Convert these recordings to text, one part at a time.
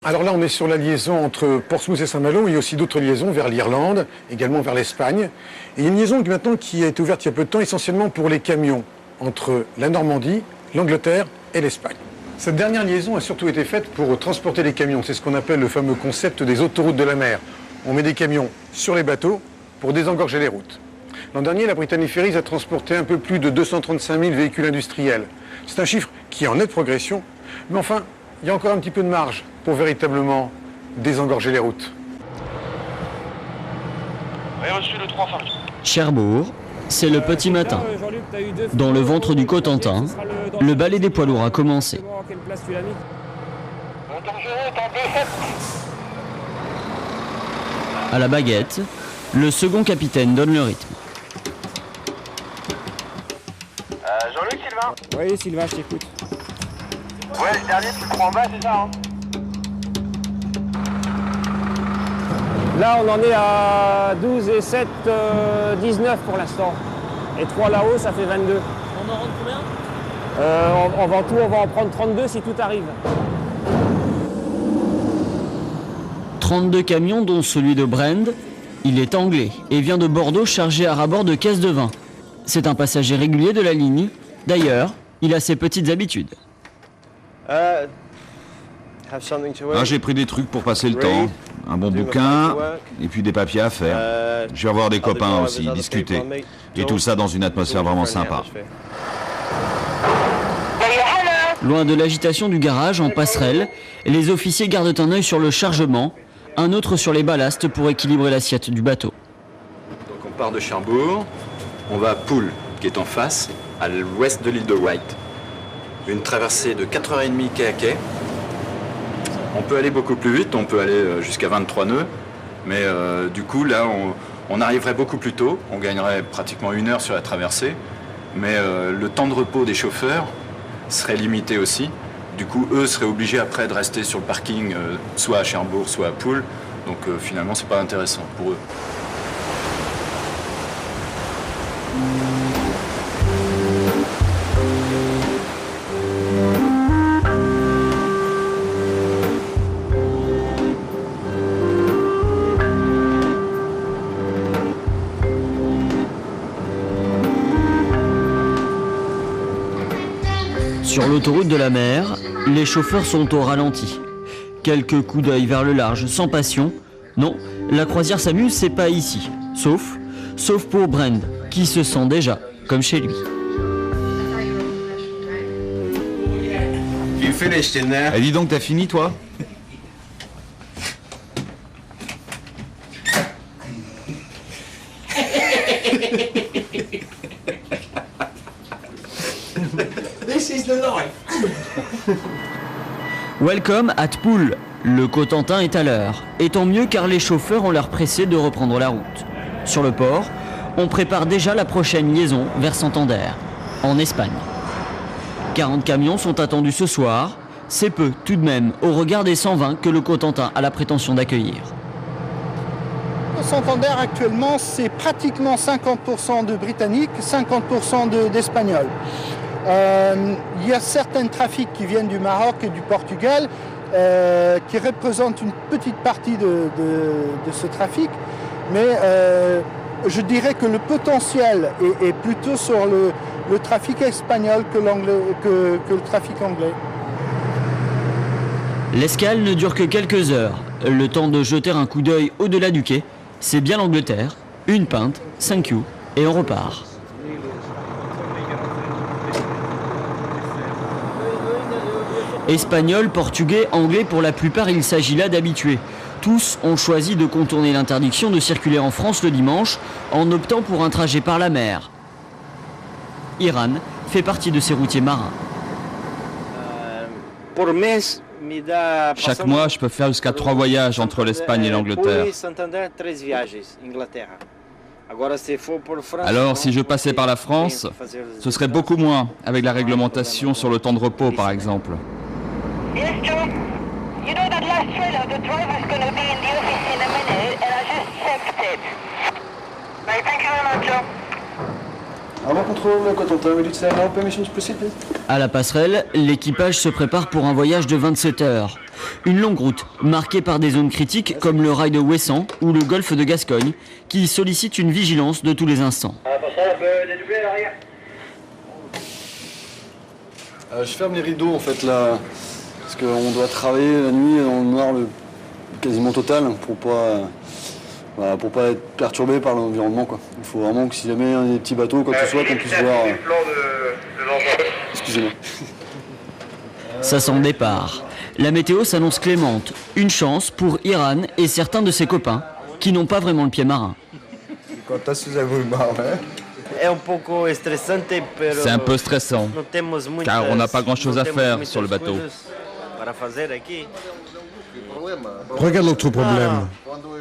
Alors là, on est sur la liaison entre Portsmouth et Saint-Malo. Il y a aussi d'autres liaisons vers l'Irlande, également vers l'Espagne. Et il y a une liaison maintenant qui a été ouverte il y a peu de temps, essentiellement pour les camions, entre la Normandie, l'Angleterre et l'Espagne. Cette dernière liaison a surtout été faite pour transporter les camions. C'est ce qu'on appelle le fameux concept des autoroutes de la mer. On met des camions sur les bateaux pour désengorger les routes. L'an dernier, la Brittany Ferries a transporté un peu plus de 235 000 véhicules industriels. C'est un chiffre qui est en nette progression, mais enfin, il y a encore un petit peu de marge pour véritablement désengorger les routes. Cherbourg, c'est le petit matin. Dans le ventre du Cotentin, le balai des poids lourds a commencé. À la baguette, le second capitaine donne le rythme. Jean-Luc, Sylvain? Oui, Sylvain, je t'écoute. Ouais, le dernier, tu le prends en bas, c'est ça, hein? Là, on en est à 12 et 7, 19 pour l'instant. Et 3 là-haut, ça fait 22. On en rentre combien? En Ventoux, on va en prendre 32 si tout arrive. 32 camions, dont celui de Brand. Il est anglais et vient de Bordeaux chargé à ras-bord de caisses de vin. C'est un passager régulier de la ligne. D'ailleurs, il a ses petites habitudes. J'ai pris des trucs pour passer le temps, un bon bouquin et puis des papiers à faire. Je vais voir des copains aussi, discuter. Et tout ça dans une atmosphère vraiment sympa. Loin de l'agitation du garage, en passerelle, les officiers gardent un œil sur le chargement, un autre sur les ballasts pour équilibrer l'assiette du bateau. Donc on part de Cherbourg, on va à Poole, qui est en face, à l'ouest de l'île de Wight. Une traversée de 4h30 quai à quai. On peut aller beaucoup plus vite, on peut aller jusqu'à 23 nœuds, mais du coup là on arriverait beaucoup plus tôt, on gagnerait pratiquement 1 heure sur la traversée, mais le temps de repos des chauffeurs serait limité aussi. Du coup eux seraient obligés après de rester sur le parking, soit à Cherbourg, soit à Poole, donc finalement c'est pas intéressant pour eux. Sur l'autoroute de la mer, les chauffeurs sont au ralenti. Quelques coups d'œil vers le large, sans passion. Non, la croisière s'amuse, c'est pas ici. Sauf pour Brand, qui se sent déjà comme chez lui. Eh, dis donc, t'as fini toi? Welcome at Poole. Le Cotentin est à l'heure. Et tant mieux car les chauffeurs ont l'air pressés de reprendre la route. Sur le port, on prépare déjà la prochaine liaison vers Santander, en Espagne. 40 camions sont attendus ce soir. C'est peu tout de même au regard des 120 que le Cotentin a la prétention d'accueillir. Santander actuellement, c'est pratiquement 50% de Britanniques, 50% d'Espagnols. Il y a certains trafics qui viennent du Maroc et du Portugal qui représentent une petite partie de ce trafic, mais je dirais que le potentiel est plutôt sur le trafic espagnol que le trafic anglais. L'escale ne dure que quelques heures. Le temps de jeter un coup d'œil au-delà du quai. C'est bien l'Angleterre. Une pinte, 5 coups, et on repart. Espagnols, portugais, anglais, pour la plupart, il s'agit là d'habitués. Tous ont choisi de contourner l'interdiction de circuler en France le dimanche en optant pour un trajet par la mer. Iran fait partie de ces routiers marins. Chaque mois, je peux faire jusqu'à 3 voyages entre l'Espagne et l'Angleterre. Alors, si je passais par la France, ce serait beaucoup moins, avec la réglementation sur le temps de repos, par exemple. Yes, Joe. You know that last trailer, the driver's gonna be in the office in a minute, and I just checked it. Right, thank you very much, Joe. À la passerelle, l'équipage se prépare pour un voyage de 27 heures. Une longue route, marquée par des zones critiques comme le rail de Ouessant ou le golfe de Gascogne, qui sollicitent une vigilance de tous les instants. Je ferme les rideaux en fait là, parce qu'on doit travailler la nuit dans le noir quasiment total pour pas être perturbé par l'environnement quoi. Il faut vraiment que si jamais il y a des petits bateaux quoi que ce soit qu'on puisse voir. Excusez-moi. Ça sent départ. La météo s'annonce clémente. Une chance pour Iran et certains de ses copains qui n'ont pas vraiment le pied marin. C'est un peu stressant, car on n'a pas grand-chose à faire sur le bateau. Regarde l'autre problème.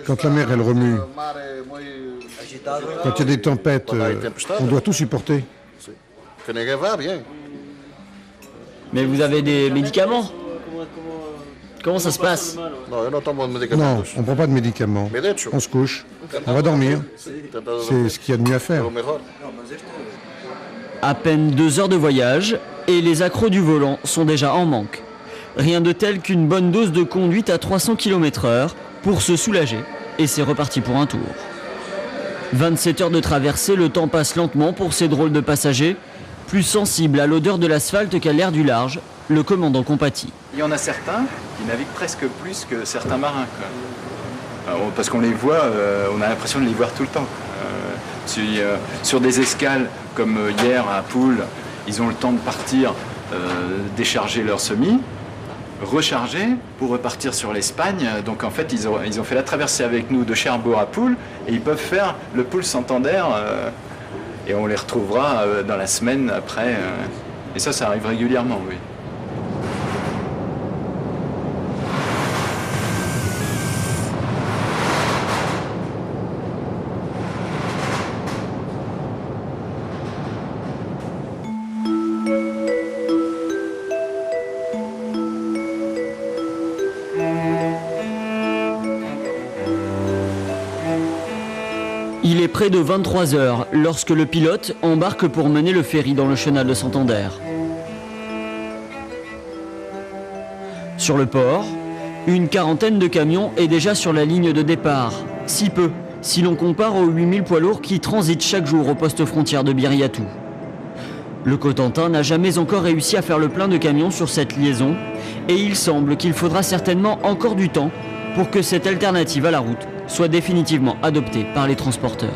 Quand la mer, elle remue, quand il y a des tempêtes, on doit tout supporter. Mais vous avez des médicaments? Comment ça se passe? Non, on ne prend pas de médicaments. On se couche, on va dormir. C'est ce qu'il y a de mieux à faire. À peine 2 heures de voyage et les accros du volant sont déjà en manque. Rien de tel qu'une bonne dose de conduite à 300 km/h pour se soulager et c'est reparti pour un tour. 27 heures de traversée, le temps passe lentement pour ces drôles de passagers. Plus sensibles à l'odeur de l'asphalte qu'à l'air du large, le commandant compatit. Il y en a certains qui naviguent presque plus que certains marins, quoi. Parce qu'on les voit, on a l'impression de les voir tout le temps. Sur des escales comme hier à Poule, ils ont le temps de partir, décharger leur semis, recharger pour repartir sur l'Espagne. Donc en fait, ils ont fait la traversée avec nous de Cherbourg à Poule et ils peuvent faire le Poule-Santander et on les retrouvera dans la semaine après. Et ça arrive régulièrement, oui. Il est près de 23 heures lorsque le pilote embarque pour mener le ferry dans le chenal de Santander. Sur le port, une quarantaine de camions est déjà sur la ligne de départ. Si peu, si l'on compare aux 8000 poids lourds qui transitent chaque jour au poste frontière de Biriatou. Le Cotentin n'a jamais encore réussi à faire le plein de camions sur cette liaison et il semble qu'il faudra certainement encore du temps pour que cette alternative à la route soit définitivement adoptée par les transporteurs.